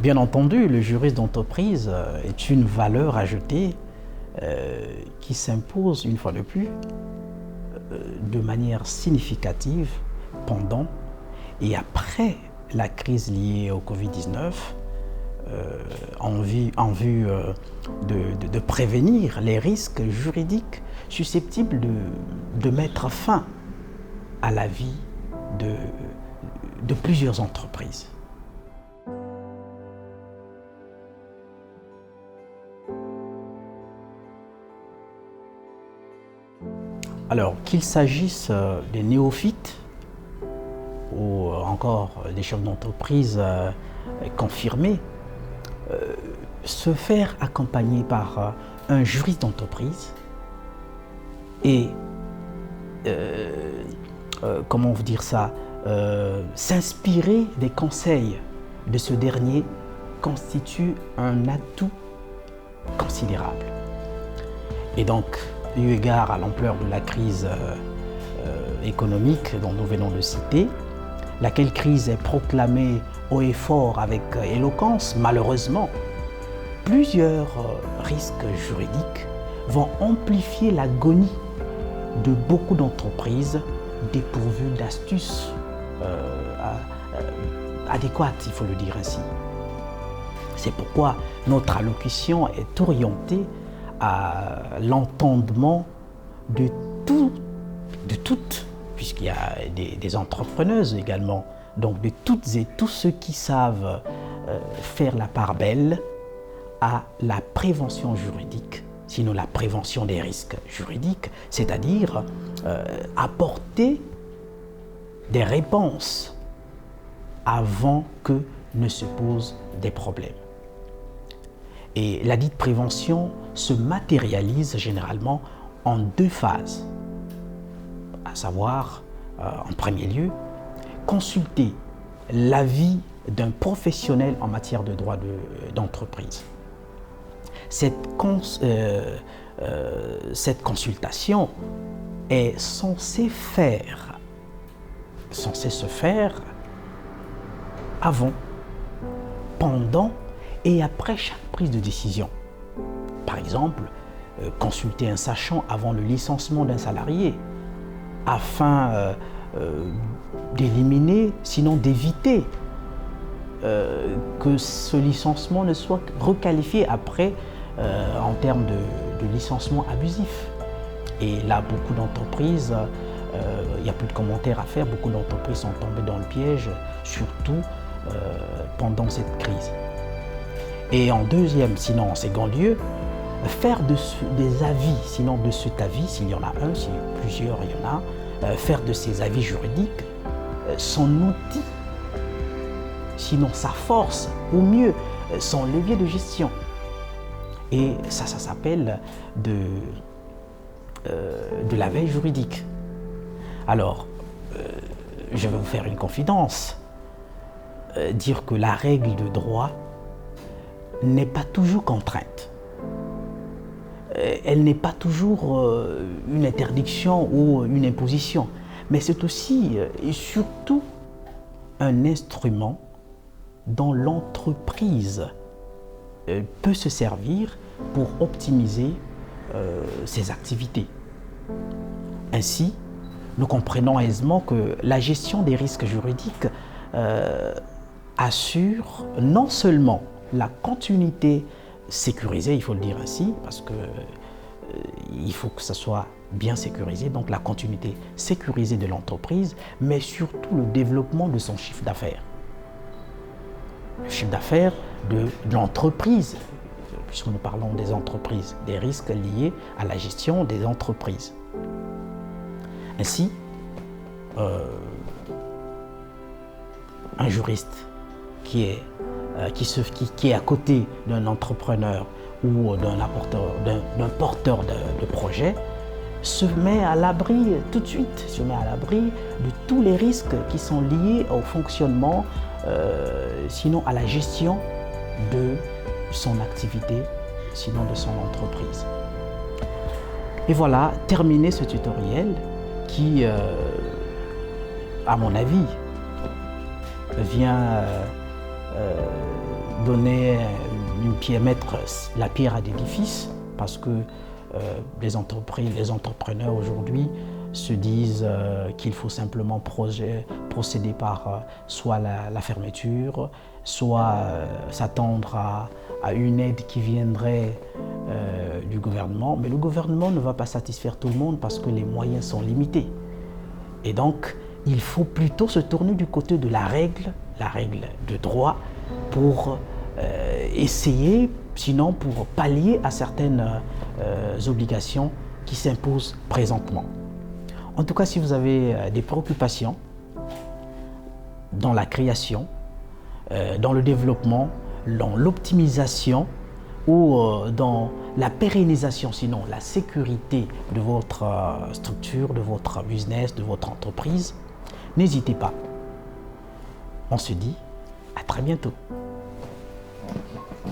Bien entendu, le juriste d'entreprise est une valeur ajoutée qui s'impose une fois de plus de manière significative pendant et après la crise liée au Covid-19 en vue de prévenir les risques juridiques susceptibles de mettre fin à la vie de plusieurs entreprises. Alors, qu'il s'agisse des néophytes ou encore des chefs d'entreprise confirmés, se faire accompagner par un juriste d'entreprise et, comment vous dire ça, s'inspirer des conseils de ce dernier constitue un atout considérable. Et donc, eu égard à l'ampleur de la crise économique dont nous venons de citer, laquelle crise est proclamée haut et fort avec éloquence, malheureusement, plusieurs risques juridiques vont amplifier l'agonie de beaucoup d'entreprises dépourvues d'astuces adéquates, il faut le dire ainsi. C'est pourquoi notre allocution est orientée à l'entendement de toutes, puisqu'il y a des entrepreneuses également, donc de toutes et tous ceux qui savent faire la part belle à la prévention juridique, sinon la prévention des risques juridiques, c'est-à-dire apporter des réponses avant que ne se posent des problèmes. Et la dite prévention se matérialise généralement en deux phases, à savoir, en premier lieu, consulter l'avis d'un professionnel en matière de droit d'entreprise. Cette consultation est censée se faire avant, pendant et après chaque prise de décision. Par exemple, consulter un sachant avant le licenciement d'un salarié afin d'éliminer, sinon d'éviter que ce licenciement ne soit requalifié après en termes de licenciement abusif. Et là, beaucoup d'entreprises, il n'y a plus de commentaires à faire, beaucoup d'entreprises sont tombées dans le piège, surtout pendant cette crise. Et en deuxième, sinon en second lieu, faire des avis, sinon de cet avis, s'il y en a un, s'il y a plusieurs, il y en a, faire de ces avis juridiques son outil, sinon sa force, ou mieux, son levier de gestion. Et ça s'appelle de la veille juridique. Alors, je vais vous faire une confidence, dire que la règle de droit n'est pas toujours contrainte. Elle n'est pas toujours une interdiction ou une imposition, mais c'est aussi et surtout un instrument dont l'entreprise peut se servir pour optimiser ses activités. Ainsi, nous comprenons aisément que la gestion des risques juridiques assure non seulement la continuité sécurisée, il faut le dire ainsi, parce que il faut que ça soit bien sécurisé, donc la continuité sécurisée de l'entreprise, mais surtout le développement de son chiffre d'affaires. Le chiffre d'affaires de l'entreprise, puisque nous parlons des entreprises, des risques liés à la gestion des entreprises. Ainsi, un juriste qui est à côté d'un entrepreneur ou d'un porteur de projet se met à l'abri tout de suite, de tous les risques qui sont liés au fonctionnement, sinon à la gestion de son activité, sinon de son entreprise. Et voilà, terminé ce tutoriel qui, à mon avis, vient donner mettre la pierre à l'édifice, parce que les entrepreneurs aujourd'hui se disent qu'il faut simplement procéder par soit la fermeture, soit s'attendre à une aide qui viendrait du gouvernement. Mais le gouvernement ne va pas satisfaire tout le monde parce que les moyens sont limités. Et donc, il faut plutôt se tourner du côté de la règle de droit, pour essayer, sinon pour pallier à certaines obligations qui s'imposent présentement. En tout cas, si vous avez des préoccupations dans la création, dans le développement, dans l'optimisation ou dans la pérennisation, sinon la sécurité de votre structure, de votre business, de votre entreprise, n'hésitez pas. On se dit à très bientôt.